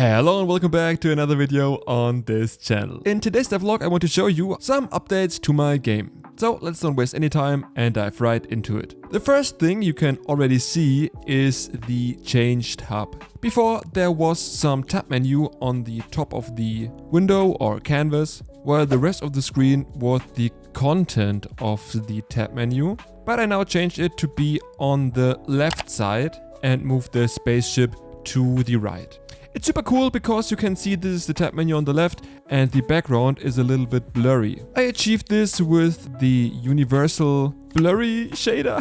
Hello and welcome back to another video on this channel. In today's devlog I want to show you some updates to my game. So let's not waste any time and dive right into it. The first thing you can already see is the changed hub. Before there was some tab menu on the top of the window or canvas, while the rest of the screen was the content of the tab menu. But I now changed it to be on the left side and moved the spaceship to the right. It's super cool because you can see this is the tab menu on the left and the background is a little bit blurry. I achieved this with the universal blurry shader,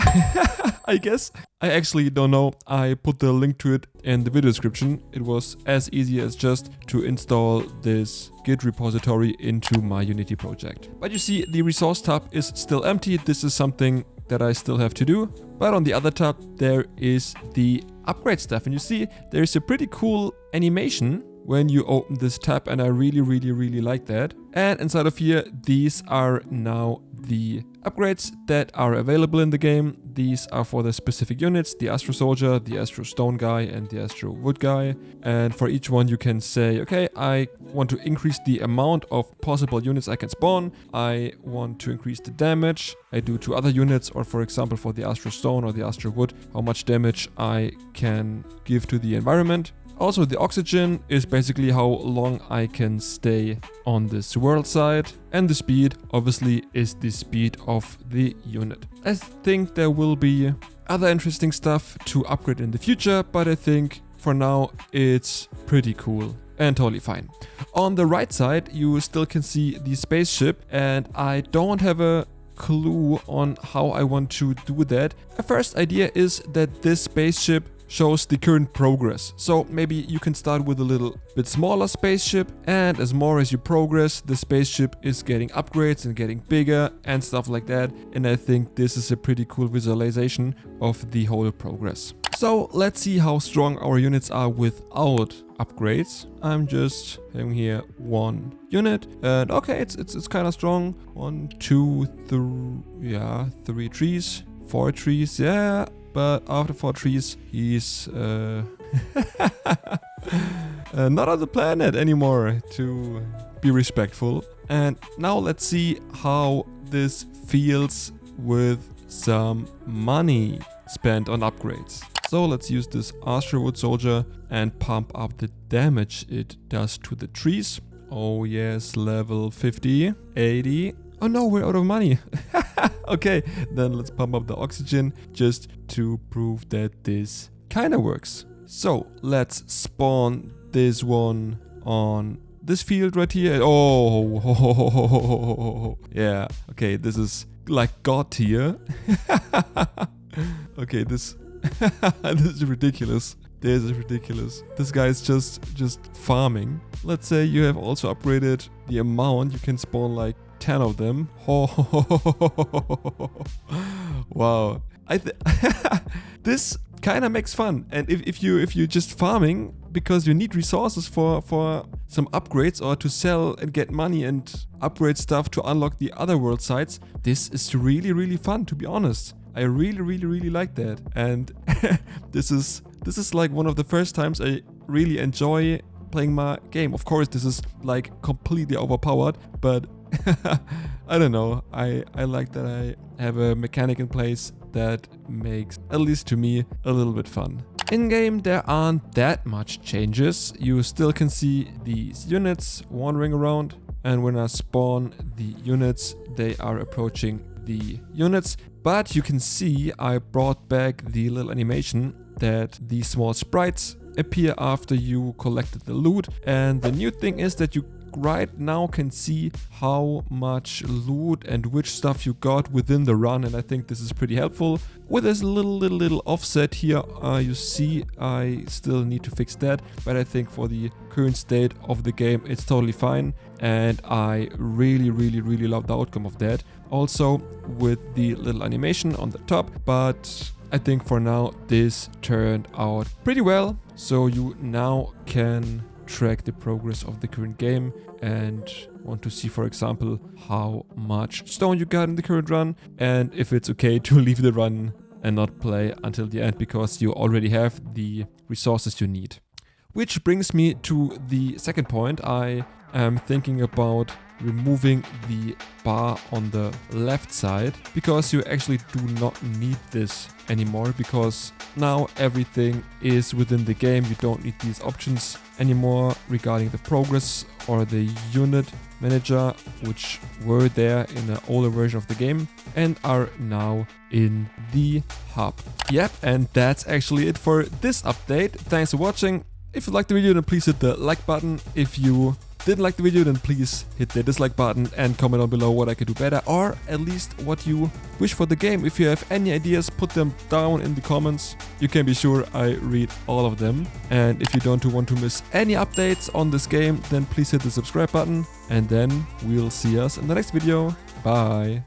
I guess. I actually don't know. I put the link to it in the video description. It was as easy as just to install this Git repository into my Unity project. But you see, the resource tab is still empty. This is something that I still have to do. But on the other tab, there is the upgrade stuff. And you see, there's a pretty cool animation when you open this tab. And I really like that. And inside of here, these are now the upgrades that are available in the game. These are for the specific units, the Astro Soldier, the Astro Stone guy, and the Astro Wood guy. And for each one you can say, okay, I want to increase the amount of possible units I can spawn. I want to increase the damage I do to other units, or for example for the Astro Stone or the Astro Wood, how much damage I can give to the environment. Also, the oxygen is basically how long I can stay on this world side. And the speed, obviously, is the speed of the unit. I think there will be other interesting stuff to upgrade in the future, but I think for now it's pretty cool and totally fine. On the right side, you still can see the spaceship, and I don't have a clue on how I want to do that. A first idea is that this spaceship shows the current progress. So maybe you can start with a little bit smaller spaceship, and as more as you progress, the spaceship is getting upgrades and getting bigger and stuff like that. And I think this is a pretty cool visualization of the whole progress. So let's see how strong our units are without upgrades. I'm just having here one unit, and okay, it's kind of strong. 1, 2, 3, yeah, 3 trees, 4 trees, yeah. But after 4 trees, he's not on the planet anymore, to be respectful. And now let's see how this feels with some money spent on upgrades. So let's use this Astro Wood Soldier and pump up the damage it does to the trees. Oh yes, level 50, 80. Oh no, we're out of money. Okay, then let's pump up the oxygen just to prove that this kind of works. So let's spawn this one on this field right here. Oh, yeah. Okay, this is like God tier. Okay, this is ridiculous. This is ridiculous. This guy is just farming. Let's say you have also upgraded the amount. You can spawn like 10 of them. Wow. This kind of makes fun. And if you're just farming because you need resources for some upgrades or to sell and get money and upgrade stuff to unlock the other world sites, this is really fun, to be honest. I really like that. And this is like one of the first times I really enjoy playing my game. Of course, this is like completely overpowered, but I don't know. I like that I have a mechanic in place that makes, at least to me, a little bit fun. In game, there aren't that much changes. You still can see these units wandering around, and when I spawn the units, they are approaching the units. But you can see I brought back the little animation that these small sprites appear after you collected the loot. And the new thing is that you right now can see how much loot and which stuff you got within the run, and I think this is pretty helpful. With this little offset here, you see I still need to fix that, but I think for the current state of the game it's totally fine, and I really love the outcome of that. Also with the little animation on the top, but I think for now this turned out pretty well. So you now can track the progress of the current game and want to see, for example, how much stone you got in the current run, and if it's okay to leave the run and not play until the end because you already have the resources you need. Which brings me to the second point. I am thinking about removing the bar on the left side, because you actually do not need this anymore, because now everything is within the game. You don't need these options anymore regarding the progress or the unit manager, which were there in the older version of the game and are now in the hub. Yep, and that's actually it for this update. Thanks for watching. If you liked the video, then please hit the like button. If you didn't like the video, then please hit the dislike button and comment down below what I could do better, or at least what you wish for the game. If you have any ideas, put them down in the comments. You can be sure I read all of them. And if you don't want to miss any updates on this game, then please hit the subscribe button, and then we'll see us in the next video. Bye.